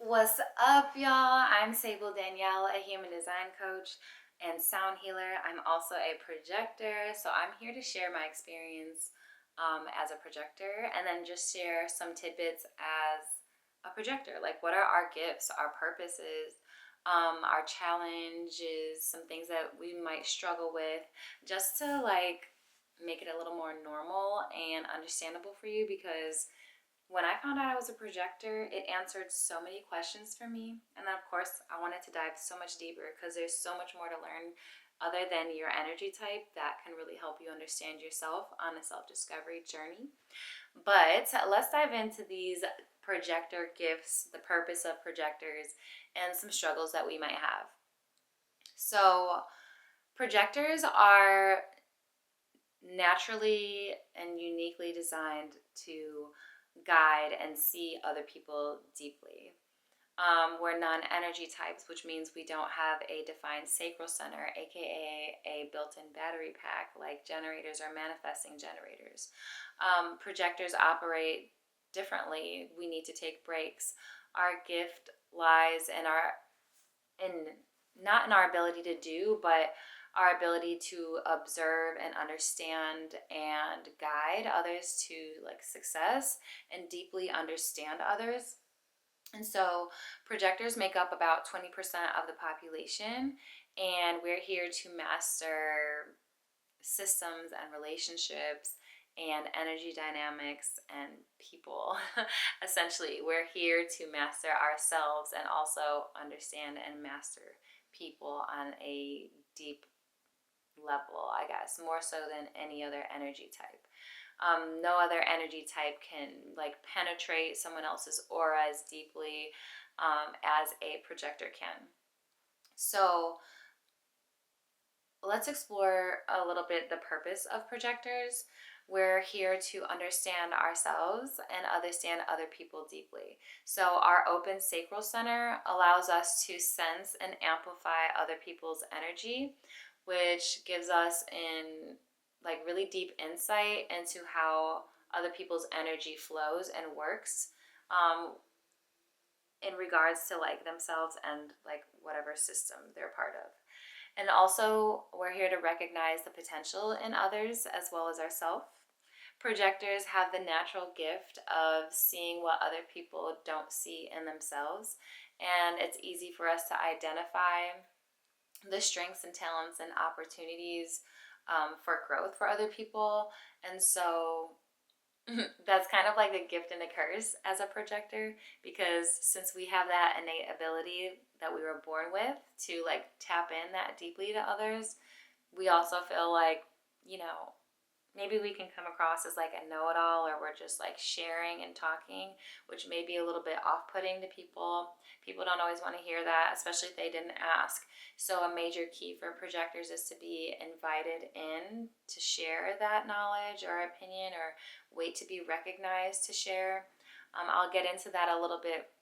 What's up, y'all? I'm Sable Danielle, a human design coach and sound healer. I'm also a projector, so I'm here to share my experience as a projector and then just share some tidbits as a projector. Like, what are our gifts, our purposes, our challenges, some things that we might struggle with, just to make it a little more normal and understandable for you because when I found out I was a projector, it answered so many questions for me. And then, of course, I wanted to dive so much deeper because there's so much more to learn other than your energy type that can really help you understand yourself on a self discovery journey. But let's dive into these projector gifts, the purpose of projectors, and some struggles that we might have. So, projectors are naturally and uniquely designed to guide and see other people deeply. We're non-energy types, which means we don't have a defined sacral center, aka a built-in battery pack like generators or manifesting generators. Projectors operate differently. We need to take breaks. Our gift lies in not in our ability to do, but our ability to observe and understand and guide others to success and deeply understand others. And so projectors make up about 20% of the population, and we're here to master systems and relationships and energy dynamics and people. Essentially, we're here to master ourselves and also understand and master people on a deep level, I guess, more so than any other energy type. No other energy type can penetrate someone else's aura as deeply as a projector can. So let's explore a little bit the purpose of projectors. We're here to understand ourselves and understand other people deeply. So our open sacral center allows us to sense and amplify other people's energy, which gives us really deep insight into how other people's energy flows and works in regards to themselves and whatever system they're part of. And also, we're here to recognize the potential in others as well as ourselves. Projectors have the natural gift of seeing what other people don't see in themselves, and it's easy for us to identify the strengths and talents and opportunities for growth for other people. And so that's kind of like a gift and a curse as a projector, because since we have that innate ability that we were born with to tap in that deeply to others, we also feel maybe we can come across as a know-it-all, or we're just sharing and talking, which may be a little bit off-putting to people. People don't always want to hear that, especially if they didn't ask. So a major key for projectors is to be invited in to share that knowledge or opinion, or wait to be recognized to share. I'll get into that a little bit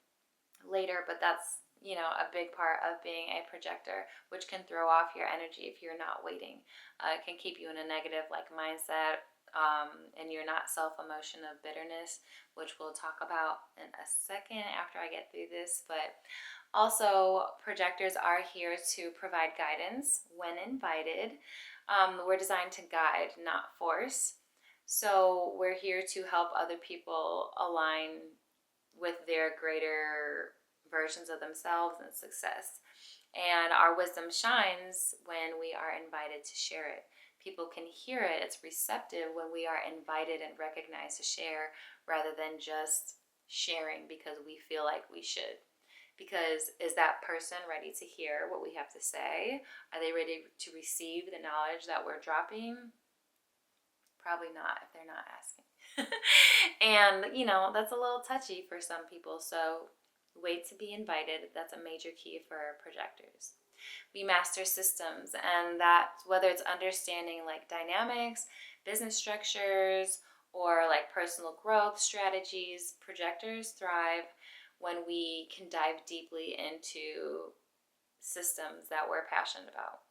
later, but that's a big part of being a projector, which can throw off your energy if you're not waiting. It can keep you in a negative mindset, and you're not self-emotion of bitterness, which we'll talk about in a second after I get through this. But also, projectors are here to provide guidance when invited. We're designed to guide, not force. So we're here to help other people align with their greater versions of themselves and success. And our wisdom shines when we are invited to share it. People can hear it. It's receptive when we are invited and recognized to share, rather than just sharing because we feel like we should. Because is that person ready to hear what we have to say? Are they ready to receive the knowledge that we're dropping? Probably not if they're not asking. And that's a little touchy for some people, so wait to be invited. That's a major key for projectors. We master systems, and that whether it's understanding dynamics, business structures, or personal growth strategies, projectors thrive when we can dive deeply into systems that we're passionate about.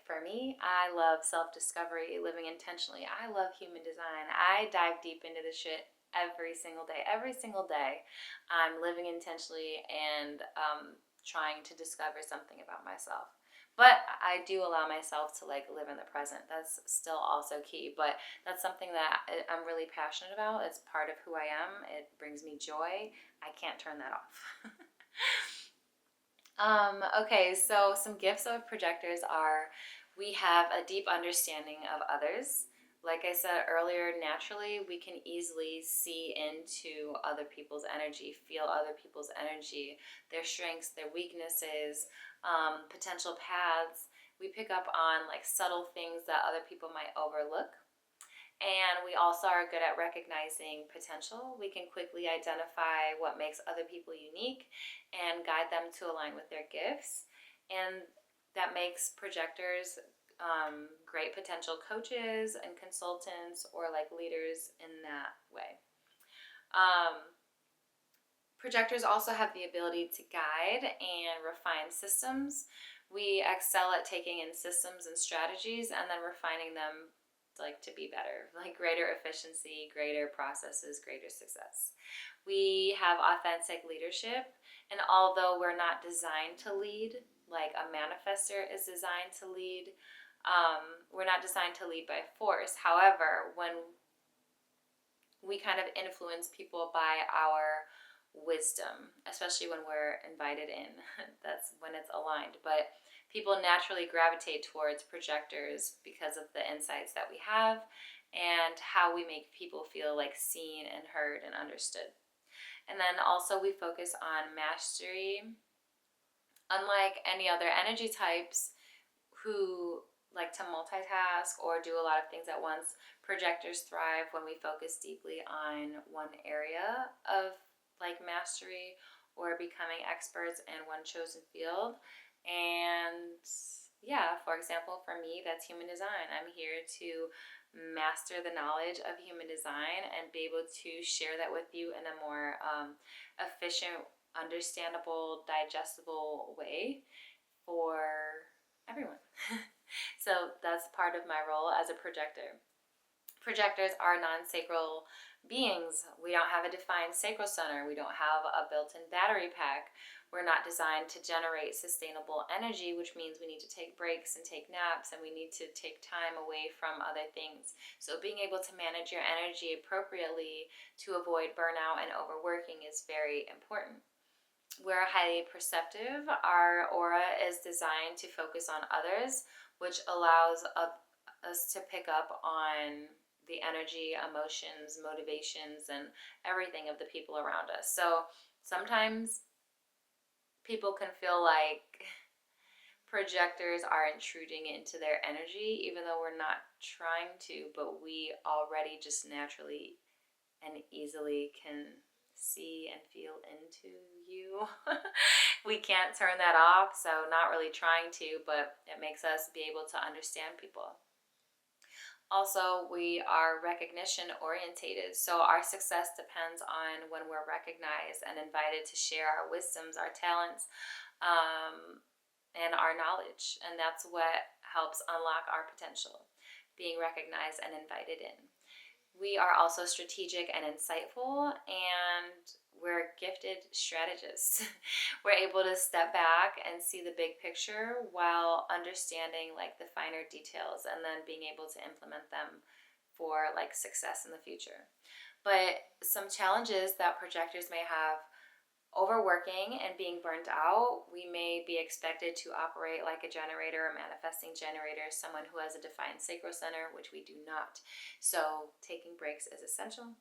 For me, I love self-discovery, living intentionally. I love human design. I dive deep into this shit every single day. Every single day, I'm living intentionally and trying to discover something about myself. But I do allow myself to like live in the present. That's still also key. But that's something that I'm really passionate about. It's part of who I am. It brings me joy. I can't turn that off. Okay, so some gifts of projectors are we have a deep understanding of others. Like I said earlier, naturally we can easily see into other people's energy, feel other people's energy, their strengths, their weaknesses, potential paths. We pick up on like subtle things that other people might overlook. And we also are good at recognizing potential. We can quickly identify what makes other people unique and guide them to align with their gifts. And that makes projectors great potential coaches and consultants or like leaders in that way. Projectors also have the ability to guide and refine systems. We excel at taking in systems and strategies and then refining them like to be better, like greater efficiency, greater processes, greater success. We have authentic leadership, and although we're not designed to lead, like a manifester is designed to lead, we're not designed to lead by force. However, when we kind of influence people by our wisdom, especially when we're invited in, that's when it's aligned. But people naturally gravitate towards projectors because of the insights that we have and how we make people feel like seen and heard and understood. And then also we focus on mastery. Unlike any other energy types who like to multitask or do a lot of things at once, projectors thrive when we focus deeply on one area of like mastery or becoming experts in one chosen field. And yeah, for example, for me, that's human design. I'm here to master the knowledge of human design and be able to share that with you in a more efficient, understandable, digestible way for everyone. So that's part of my role as a projector. Projectors are non-sacral beings. We don't have a defined sacral center. We don't have a built-in battery pack. We're not designed to generate sustainable energy, which means we need to take breaks and take naps, and we need to take time away from other things. So being able to manage your energy appropriately to avoid burnout and overworking is very important. We're highly perceptive. Our aura is designed to focus on others, which allows us to pick up on the energy, emotions, motivations, and everything of the people around us. So sometimes people can feel like projectors are intruding into their energy, even though we're not trying to, but we already just naturally and easily can see and feel into you. We can't turn that off, so not really trying to, but it makes us be able to understand people. Also, we are recognition orientated, so our success depends on when we're recognized and invited to share our wisdoms, our talents, and our knowledge, and that's what helps unlock our potential, being recognized and invited in. We are also strategic and insightful, and we're gifted strategists. We're able to step back and see the big picture while understanding like the finer details and then being able to implement them for like success in the future. But some challenges that projectors may have: overworking and being burnt out. We may be expected to operate like a generator, a manifesting generator, someone who has a defined sacral center, which we do not. So taking breaks is essential.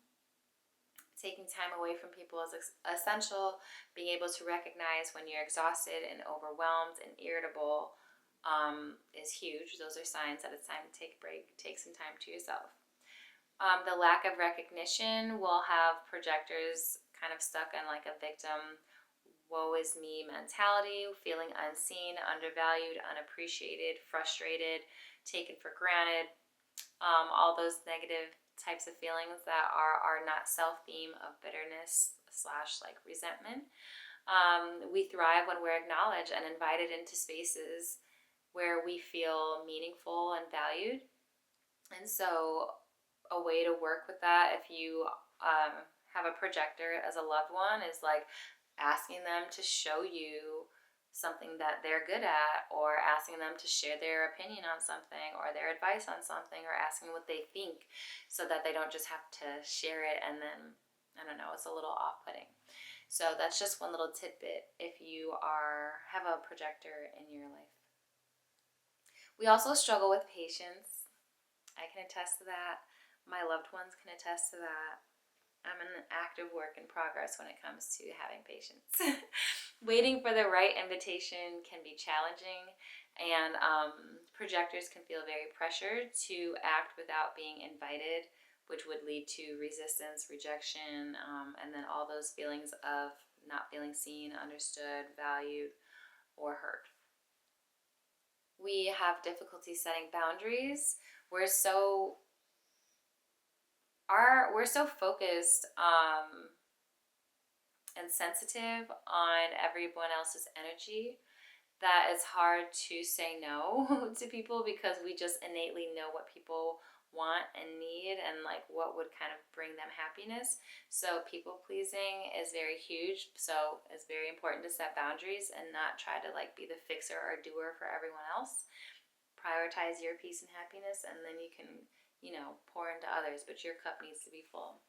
Taking time away from people is essential. Being able to recognize when you're exhausted and overwhelmed and irritable is huge. Those are signs that it's time to take a break. Take some time to yourself. The lack of recognition will have projectors kind of stuck in like a victim, woe is me mentality, feeling unseen, undervalued, unappreciated, frustrated, taken for granted. All those negative types of feelings that are not self-theme of bitterness / like resentment. We thrive when we're acknowledged and invited into spaces where we feel meaningful and valued. And so a way to work with that, if you have a projector as a loved one is like asking them to show you something that they're good at, or asking them to share their opinion on something or their advice on something, or asking what they think, so that they don't just have to share it and then, I don't know, it's a little off-putting. So that's just one little tidbit if you have a projector in your life. We also struggle with patience. I can attest to that. My loved ones can attest to that. I'm an active work in progress when it comes to having patience. Waiting for the right invitation can be challenging, and projectors can feel very pressured to act without being invited, which would lead to resistance, rejection, and then all those feelings of not feeling seen, understood, valued, or heard. We have difficulty setting boundaries. We're so focused and sensitive on everyone else's energy that it's hard to say no to people, because we just innately know what people want and need, and like what would kind of bring them happiness. So people pleasing is very huge. So it's very important to set boundaries and not try to like be the fixer or doer for everyone else. Prioritize your peace and happiness, and then you can, pour into others, but your cup needs to be full.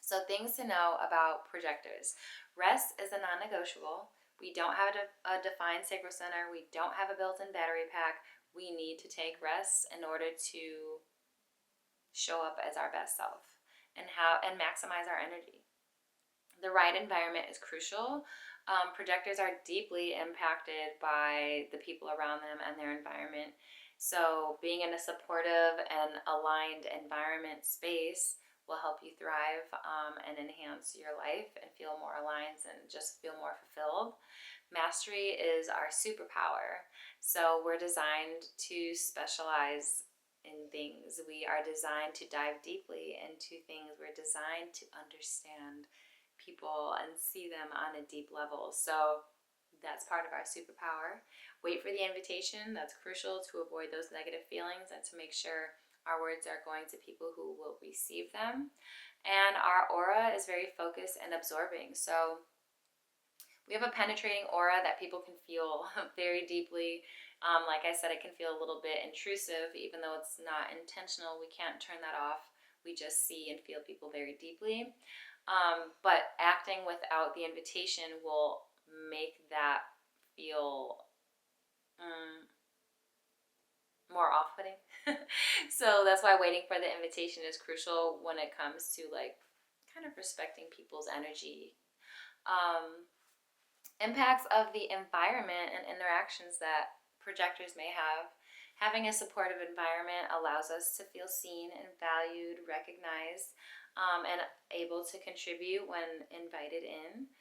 So things to know about projectors. Rest is a non-negotiable. We don't have a defined sacral center. We don't have a built-in battery pack. We need to take rest in order to show up as our best self and maximize our energy. The right environment is crucial. Projectors are deeply impacted by the people around them and their environment. So being in a supportive and aligned environment space will help you thrive and enhance your life and feel more aligned and just feel more fulfilled. Mastery is our superpower. So we're designed to specialize in things. We are designed to dive deeply into things. We're designed to understand people and see them on a deep level. So that's part of our superpower. Wait for the invitation. That's crucial to avoid those negative feelings and to make sure our words are going to people who will receive them. And our aura is very focused and absorbing. So we have a penetrating aura that people can feel very deeply. Like I said, it can feel a little bit intrusive, even though it's not intentional. We can't turn that off. We just see and feel people very deeply. But acting without the invitation will make that feel more off-putting. So that's why waiting for the invitation is crucial when it comes to like kind of respecting people's energy. Impacts of the environment and interactions that projectors may have. Having a supportive environment allows us to feel seen and valued, recognized, and able to contribute when invited in.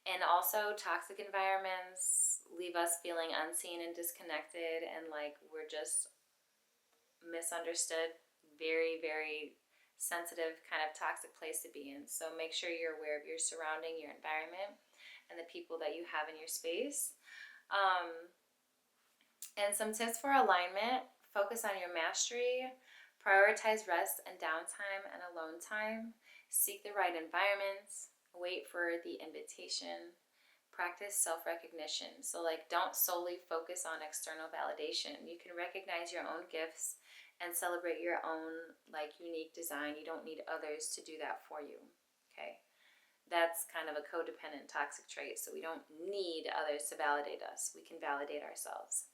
And also toxic environments leave us feeling unseen and disconnected, and like we're just misunderstood. Very, very sensitive kind of toxic place to be in. So make sure you're aware of your surrounding, your environment, and the people that you have in your space. And some tips for alignment: focus on your mastery, prioritize rest and downtime and alone time, seek the right environments, wait for the invitation, practice self-recognition. So like don't solely focus on external validation. You can recognize your own gifts and celebrate your own like unique design. You don't need others to do that for you. Okay? That's kind of a codependent toxic trait. So we don't need others to validate us. We can validate ourselves.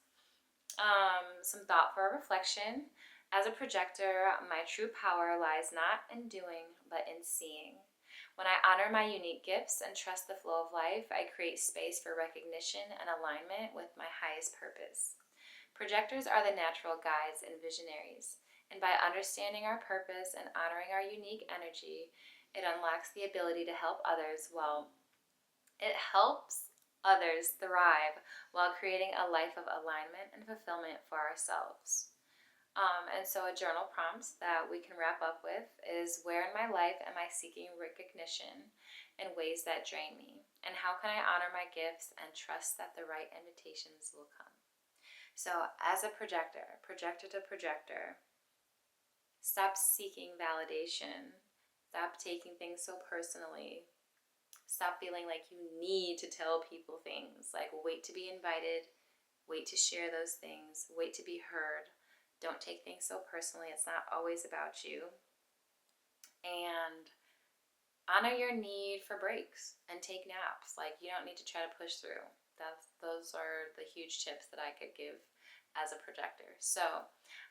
Some thought for reflection. As a projector, my true power lies not in doing, but in seeing. When I honor my unique gifts and trust the flow of life, I create space for recognition and alignment with my highest purpose. Projectors are the natural guides and visionaries, and by understanding our purpose and honoring our unique energy, it unlocks the ability to help others. It helps others thrive while creating a life of alignment and fulfillment for ourselves. And so a journal prompt that we can wrap up with is: where in my life am I seeking recognition in ways that drain me? And how can I honor my gifts and trust that the right invitations will come? So as a projector to projector, stop seeking validation Stop taking things so personally. Stop feeling like you need to tell people things. Like, wait to be invited, wait to share those things, wait to be heard. Don't take things so personally. It's not always about you. And honor your need for breaks and take naps. Like, you don't need to try to push through. Those are the huge tips that I could give as a projector. So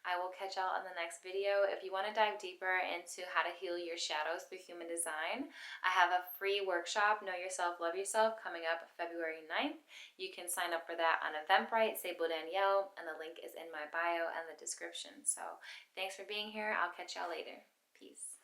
I will catch y'all in the next video. If you want to dive deeper into how to heal your shadows through human design, I have a free workshop, Know Yourself, Love Yourself, coming up February 9th. You can sign up for that on Eventbrite, Sable Danielle, and the link is in my bio and the description. So thanks for being here. I'll catch y'all later. Peace.